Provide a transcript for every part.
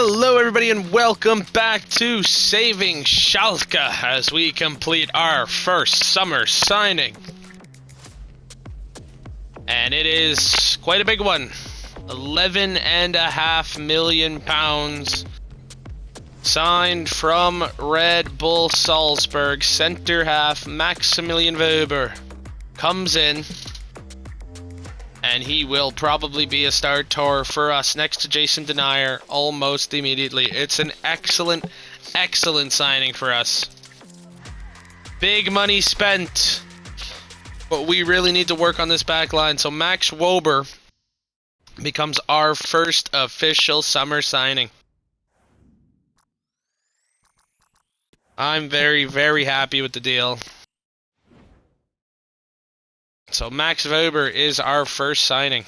Hello everybody and welcome back to Saving Schalke as we complete our first summer signing. And it is quite a big one. £11.5 million signed from Red Bull Salzburg. Centre half Maximilian Weber comes in. And he will probably be a starter for us next to Jason Denier almost immediately. It's an excellent, excellent signing for us. Big money spent. But we really need to work on this back line. So Max Weber becomes our first official summer signing. I'm very, very happy with the deal. So Max Weber is our first signing.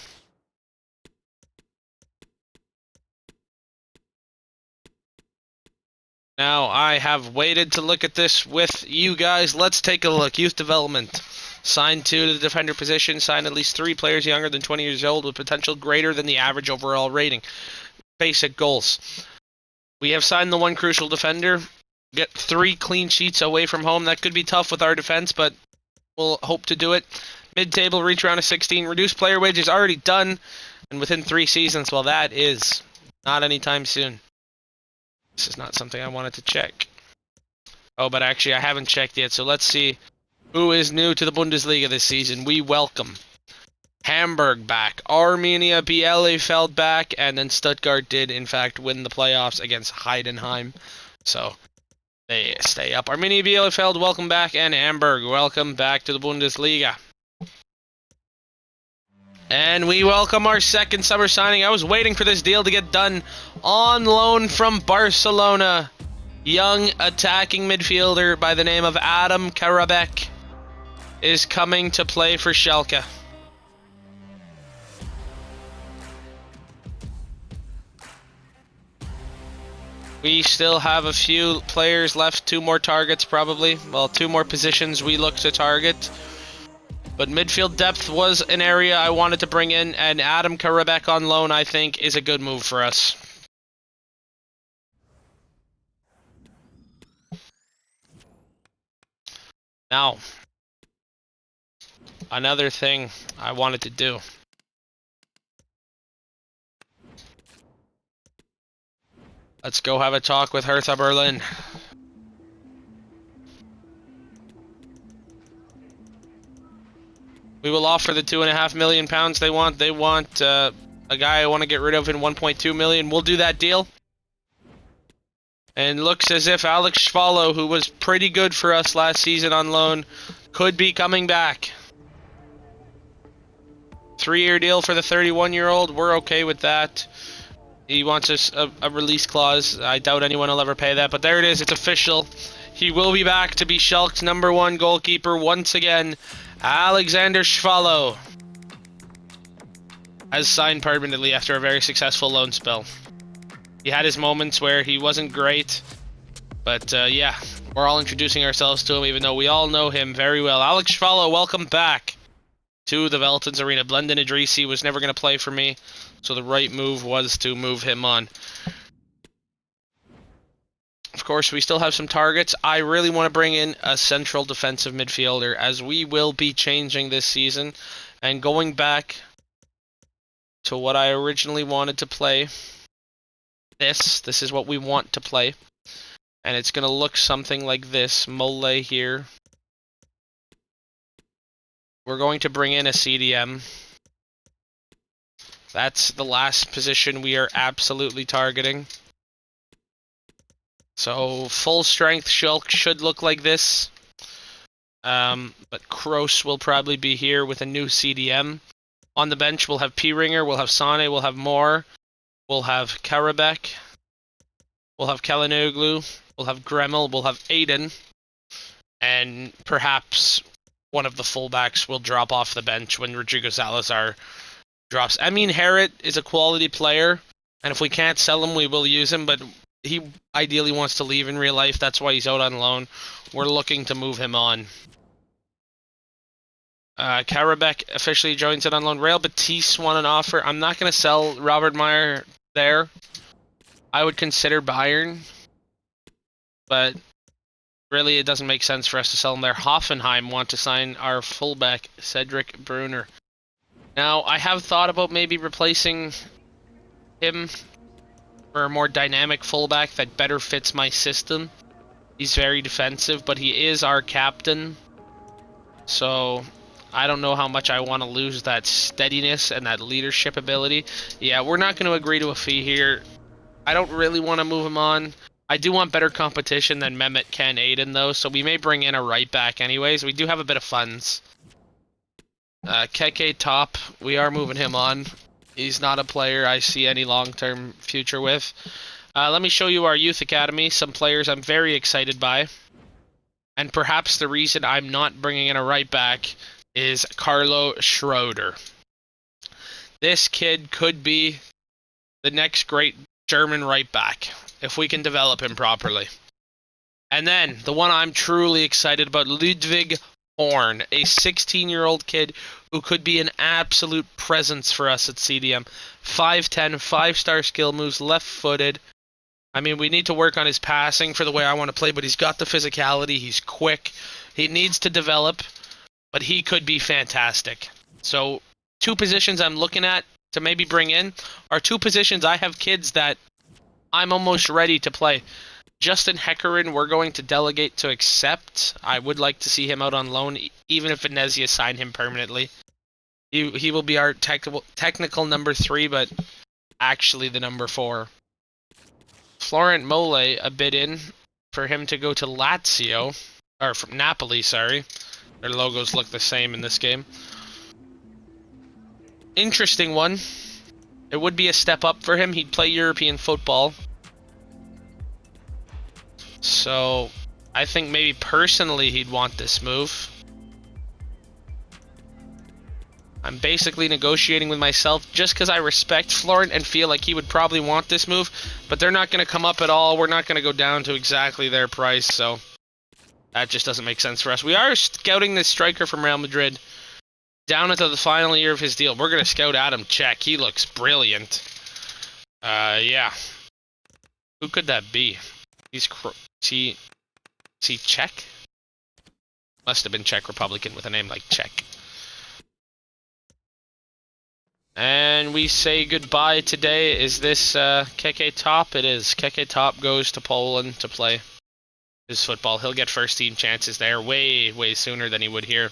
Now, I have waited to look at this with you guys. Let's take a look. Youth development. Signed to the defender position. Signed at least 3 players younger than 20 years old with potential greater than the average overall rating. Basic goals. We have signed the one crucial defender. Get 3 clean sheets away from home. That could be tough with our defense, but we'll hope to do it. Mid-table, reach round of 16. Reduced player wages already done. And within 3 seasons, well, that is not anytime soon. This is not something I wanted to check. Oh, but actually, I haven't checked yet. So let's see who is new to the Bundesliga this season. We welcome Hamburg back. Arminia Bielefeld back. And then Stuttgart did, in fact, win the playoffs against Heidenheim. So they stay up. Arminia Bielefeld, welcome back. And Hamburg, welcome back to the Bundesliga. And we welcome our second summer signing. I was waiting for this deal to get done. On loan from Barcelona. Young attacking midfielder by the name of Adam Karabek is coming to play for Schalke. We still have a few players left. 2 more targets probably. Well, 2 more positions we look to target. But midfield depth was an area I wanted to bring in, and Adam Karabek on loan, I think, is a good move for us. Now, another thing I wanted to do. Let's go have a talk with Hertha Berlin. We will offer the £2.5 million they want. They want a guy I want to get rid of in $1.2 million. We'll do that deal. And looks as if Alex Schwallow, who was pretty good for us last season on loan, could be coming back. 3-year deal for the 31-year-old. We're okay with that. He wants a release clause. I doubt anyone will ever pay that. But there it is. It's official. He will be back to be Schalke's #1 goalkeeper once again. Alexander Schwallow has signed permanently after a very successful loan spell. He had his moments where he wasn't great, but yeah, we're all introducing ourselves to him even though we all know him very well. Alex Schwallow, welcome back to the Veltins Arena. Blendon Idrisi was never going to play for me, so the right move was to move him on. Of course, we still have some targets. I really want to bring in a central defensive midfielder as we will be changing this season and going back to what I originally wanted to play. This is what we want to play. And it's going to look something like this. Mole here. We're going to bring in a CDM. That's the last position we are absolutely targeting. So, full strength Schalke should look like this. But Kroos will probably be here with a new CDM. On the bench, we'll have P-Ringer, we'll have Sane, we'll have Moore, we'll have Karabek, we'll have Kalinoglu, we'll have Gremmel, we'll have Aiden, and perhaps one of the fullbacks will drop off the bench when Rodrigo Salazar drops. I mean, Harrod is a quality player, and if we can't sell him, we will use him, but he ideally wants to leave in real life. That's why he's out on loan. We're looking to move him on. Karabek officially joins it on loan. Real Betis want an offer. I'm not going to sell Robert Meyer there. I would consider Bayern, but really it doesn't make sense for us to sell him there. Hoffenheim want to sign our fullback, Cedric Brunner. Now, I have thought about maybe replacing him for a more dynamic fullback that better fits my system. He's very defensive, but he is our captain. So, I don't know how much I want to lose that steadiness and that leadership ability. Yeah, we're not going to agree to a fee here. I don't really want to move him on. I do want better competition than Mehmet Ken Aiden, though, so we may bring in a right back anyways. We do have a bit of funds. Keke Top, we are moving him on. He's not a player I see any long-term future with. Let me show you our youth academy, some players I'm very excited by. And perhaps the reason I'm not bringing in a right back is Carlo Schroeder. This kid could be the next great German right back if we can develop him properly. And then, the one I'm truly excited about, Ludwig Horn, a 16-year-old kid who could be an absolute presence for us at CDM. 5'10", 5-star skill moves, left-footed. I mean, we need to work on his passing for the way I want to play, but he's got the physicality, he's quick. He needs to develop, but he could be fantastic. So, two positions I'm looking at to maybe bring in are two positions I have kids that I'm almost ready to play. Justin Heckerin, we're going to delegate to accept. I would like to see him out on loan, even if Venezia sign him permanently. He will be our technical number 3, but actually the number 4. Florent Mole, a bid in for him to go to Lazio, or from Napoli, sorry. Their logos look the same in this game. Interesting one. It would be a step up for him. He'd play European football. So, I think maybe personally he'd want this move. I'm basically negotiating with myself just because I respect Florent and feel like he would probably want this move, but they're not going to come up at all. We're not going to go down to exactly their price, so that just doesn't make sense for us. We are scouting this striker from Real Madrid down into the final year of his deal. We're going to scout Adam Cech. He looks brilliant. Yeah. Who could that be? Is he Czech? Must have been Czech Republican with a name like Czech. And we say goodbye today. Is this Keke Top? It is. Keke Top goes to Poland to play his football. He'll get first team chances there way, way sooner than he would here.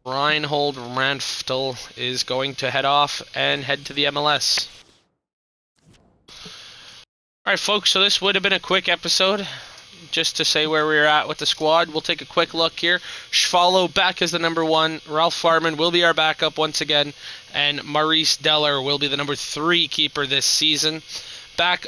Reinhold Ranftel is going to head off and head to the MLS. Alright folks, so this would have been a quick episode. Just to say where we're at with the squad. We'll take a quick look here. Schwallow back as the number 1. Ralph Farman will be our backup once again. And Maurice Deller will be the number 3 keeper this season.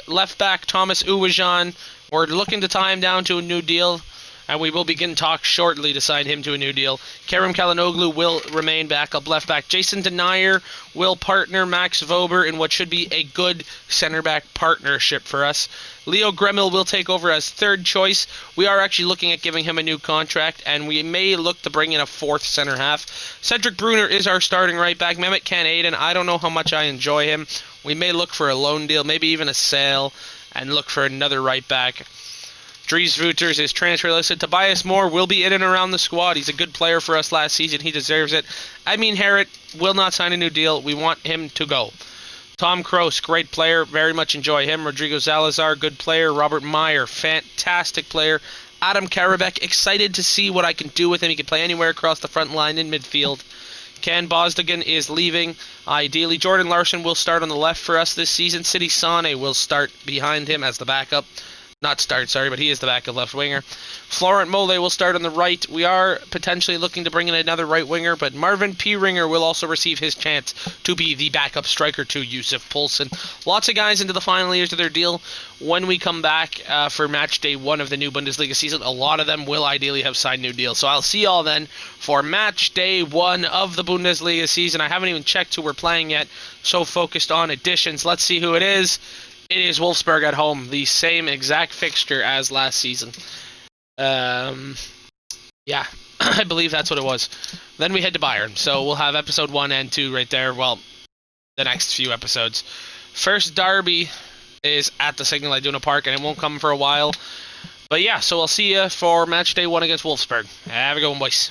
Left back Thomas Uwajan. We're looking to tie him down to a new deal. And we will begin talks shortly to sign him to a new deal. Kerem Kalinoglu will remain backup left back. Jason Denier will partner Max Vober in what should be a good center back partnership for us. Leo Gremil will take over as third choice. We are actually looking at giving him a new contract, and we may look to bring in a 4th center half. Cedric Brunner is our starting right back. Mehmet Ken Aiden, I don't know how much I enjoy him. We may look for a loan deal, maybe even a sale, and look for another right back. Dries Wouters is transfer listed. Tobias Moore will be in and around the squad. He's a good player for us last season. He deserves it. I mean, Harrod will not sign a new deal. We want him to go. Tom Kroos, great player. Very much enjoy him. Rodrigo Salazar, good player. Robert Meyer, fantastic player. Adam Karabek, excited to see what I can do with him. He can play anywhere across the front line in midfield. Ken Bosdigan is leaving. Ideally, Jordan Larson will start on the left for us this season. City Sane will start behind him as the backup. Not start, sorry, but he is the backup left winger. Florent Mole will start on the right. We are potentially looking to bring in another right winger, but Marvin Pieringer will also receive his chance to be the backup striker to Yusuf Poulsen. Lots of guys into the final years of their deal. When we come back for match day 1 of the new Bundesliga season, a lot of them will ideally have signed new deals. So I'll see y'all then for match day 1 of the Bundesliga season. I haven't even checked who we're playing yet, so focused on additions. Let's see who it is. It is Wolfsburg at home, the same exact fixture as last season. Yeah, I believe that's what it was. Then we head to Bayern, so we'll have episode 1 and 2 right there. Well, the next few episodes. First derby is at the Signal Iduna Park, and it won't come for a while. But yeah, so I'll see you for match day 1 against Wolfsburg. Have a good one, boys.